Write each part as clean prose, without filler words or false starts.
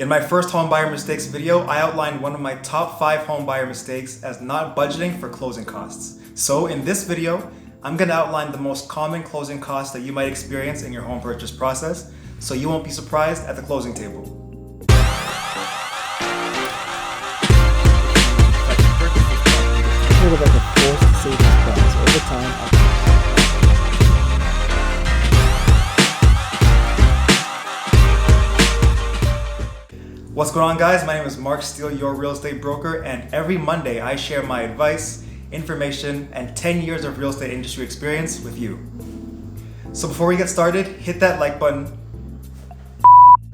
In my first home buyer mistakes video, I outlined one of my top 5 home buyer mistakes as not budgeting for closing costs. So in this video, I'm going to outline the most common closing costs that you might experience in your home purchase process, so you won't be surprised at the closing table. Sort of like a forced savings price over time. What's going on, guys? My name is Mark Steele, your real estate broker, and every Monday I share my advice, information, and 10 years of real estate industry experience with you. So before we get started, hit that like button.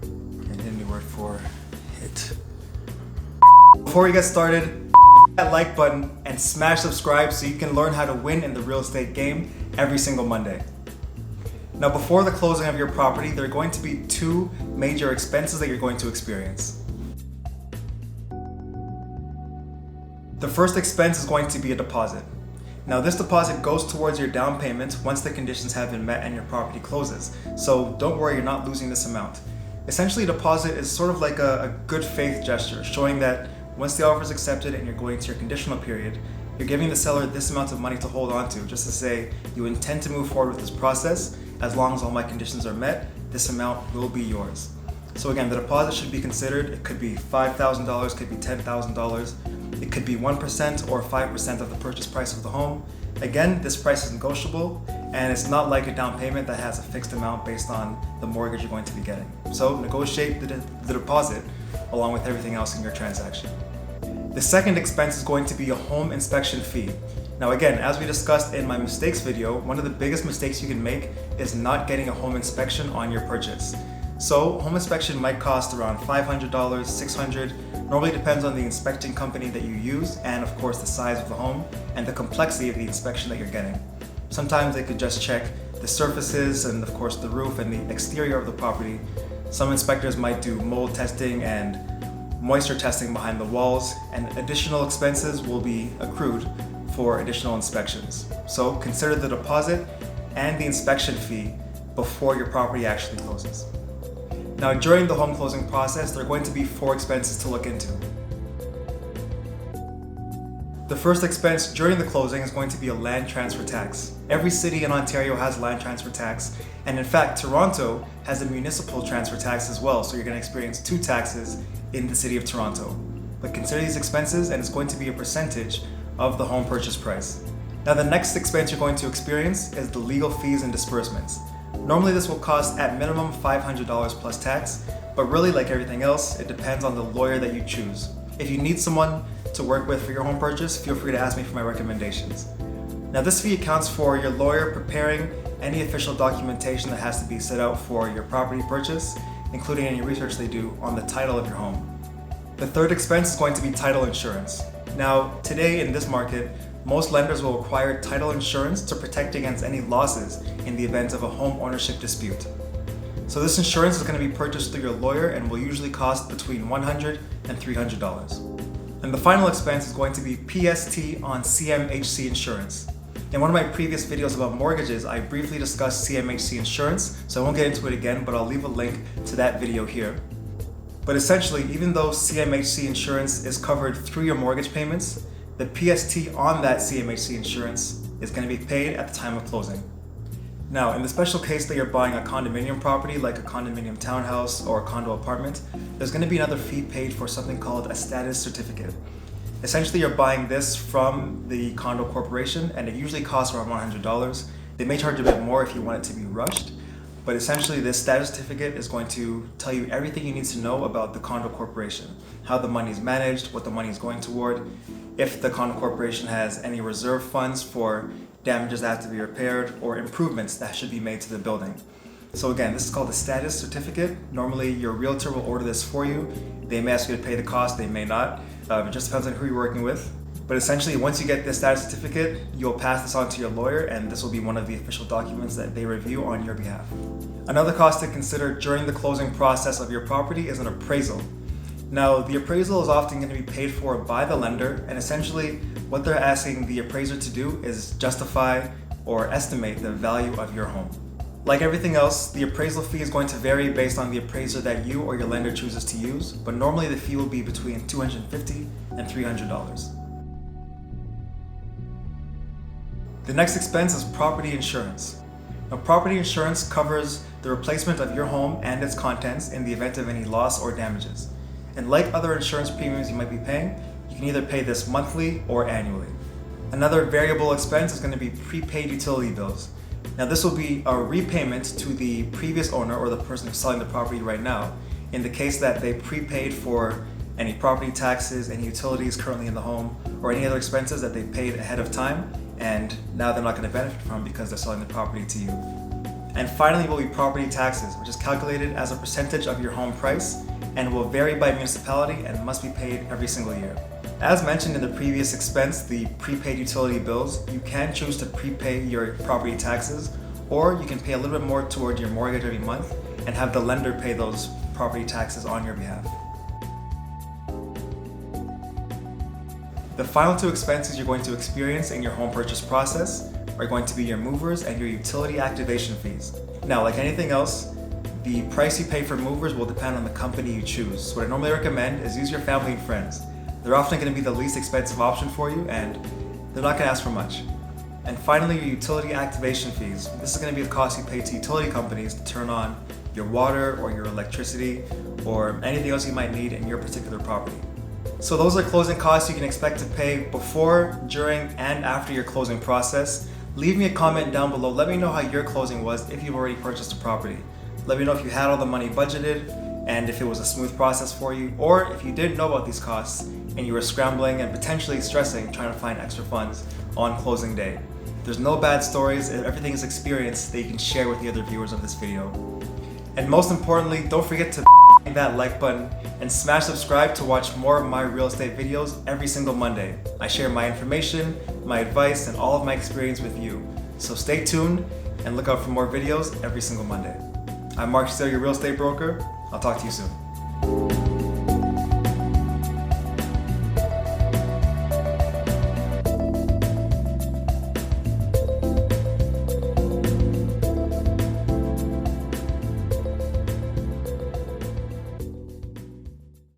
And hit a new word for hit. Before we get started, hit that like button and smash subscribe so you can learn how to win in the real estate game every single Monday. Now, before the closing of your property, there are going to be 2 major expenses that you're going to experience. The first expense is going to be a deposit. Now, this deposit goes towards your down payment once the conditions have been met and your property closes. So don't worry, you're not losing this amount. Essentially, a deposit is sort of like a good faith gesture, showing that once the offer is accepted and you're going to your conditional period, you're giving the seller this amount of money to hold on to, just to say you intend to move forward with this process. As long as all my conditions are met, this amount will be yours. So again, the deposit should be considered. It could be $5,000, could be $10,000. It could be 1% or 5% of the purchase price of the home. Again, this price is negotiable, and it's not like a down payment that has a fixed amount based on the mortgage you're going to be getting. So negotiate the deposit along with everything else in your transaction. The second expense is going to be a home inspection fee. Now again, as we discussed in my mistakes video, one of the biggest mistakes you can make is not getting a home inspection on your purchase. So home inspection might cost around $500, $600, normally depends on the inspecting company that you use and of course the size of the home and the complexity of the inspection that you're getting. Sometimes they could just check the surfaces and of course the roof and the exterior of the property. Some inspectors might do mold testing and moisture testing behind the walls, and additional expenses will be accrued for additional inspections. So consider the deposit and the inspection fee before your property actually closes. Now, during the home closing process, there are going to be 4 expenses to look into. The first expense during the closing is going to be a land transfer tax. Every city in Ontario has land transfer tax, and in fact, Toronto has a municipal transfer tax as well, so you're going to experience 2 taxes in the city of Toronto. But consider these expenses, and it's going to be a percentage of the home purchase price. Now, the next expense you're going to experience is the legal fees and disbursements. Normally this will cost at minimum $500 plus tax, but really, like everything else, it depends on the lawyer that you choose. If you need someone to work with for your home purchase, feel free to ask me for my recommendations. Now, this fee accounts for your lawyer preparing any official documentation that has to be set out for your property purchase, including any research they do on the title of your home. The third expense is going to be title insurance. Now, today in this market, most lenders will require title insurance to protect against any losses in the event of a home ownership dispute. So this insurance is going to be purchased through your lawyer and will usually cost between $100 and $300. And the final expense is going to be PST on CMHC Insurance. In one of my previous videos about mortgages, I briefly discussed CMHC Insurance, so I won't get into it again, but I'll leave a link to that video here. But essentially, even though CMHC Insurance is covered through your mortgage payments, the PST on that CMHC Insurance is going to be paid at the time of closing. Now, in the special case that you're buying a condominium property, like a condominium townhouse or a condo apartment, there's going to be another fee paid for something called a status certificate. Essentially, you're buying this from the condo corporation, and it usually costs around $100. They may charge a bit more if you want it to be rushed, but essentially this status certificate is going to tell you everything you need to know about the condo corporation, how the money is managed, what the money is going toward, if the condo corporation has any reserve funds for damages that have to be repaired or improvements that should be made to the building. So again, this is called a status certificate. Normally your realtor will order this for you. They may ask you to pay the cost, they may not. It just depends on who you're working with. But essentially, once you get this status certificate, you'll pass this on to your lawyer, and this will be one of the official documents that they review on your behalf. Another cost to consider during the closing process of your property is an appraisal. Now, the appraisal is often going to be paid for by the lender, and essentially what they're asking the appraiser to do is justify or estimate the value of your home. Like everything else, the appraisal fee is going to vary based on the appraiser that you or your lender chooses to use, but normally the fee will be between $250 and $300. The next expense is property insurance. Now, property insurance covers the replacement of your home and its contents in the event of any loss or damages. And like other insurance premiums you might be paying, you can either pay this monthly or annually. Another variable expense is going to be prepaid utility bills. Now, this will be a repayment to the previous owner or the person who's selling the property right now in the case that they prepaid for any property taxes, any utilities currently in the home, or any other expenses that they paid ahead of time and now they're not going to benefit from because they're selling the property to you. And finally will be property taxes, which is calculated as a percentage of your home price and will vary by municipality and must be paid every single year. As mentioned in the previous expense, the prepaid utility bills, you can choose to prepay your property taxes, or you can pay a little bit more toward your mortgage every month and have the lender pay those property taxes on your behalf. The final two expenses you're going to experience in your home purchase process are going to be your movers and your utility activation fees. Now, like anything else, the price you pay for movers will depend on the company you choose. So what I normally recommend is use your family and friends. They're often going to be the least expensive option for you and they're not going to ask for much. And finally, your utility activation fees. This is going to be the cost you pay to utility companies to turn on your water or your electricity or anything else you might need in your particular property. So those are closing costs you can expect to pay before, during, and after your closing process. Leave me a comment down below. Let me know how your closing was if you've already purchased a property. Let me know if you had all the money budgeted and if it was a smooth process for you, or if you didn't know about these costs and you were scrambling and potentially stressing trying to find extra funds on closing day. There's no bad stories, everything is experience that you can share with the other viewers of this video. And most importantly, don't forget to hit that like button and smash subscribe to watch more of my real estate videos every single Monday. I share my information, my advice, and all of my experience with you. So stay tuned and look out for more videos every single Monday. I'm Mark Steele, your real estate broker. I'll talk to you soon.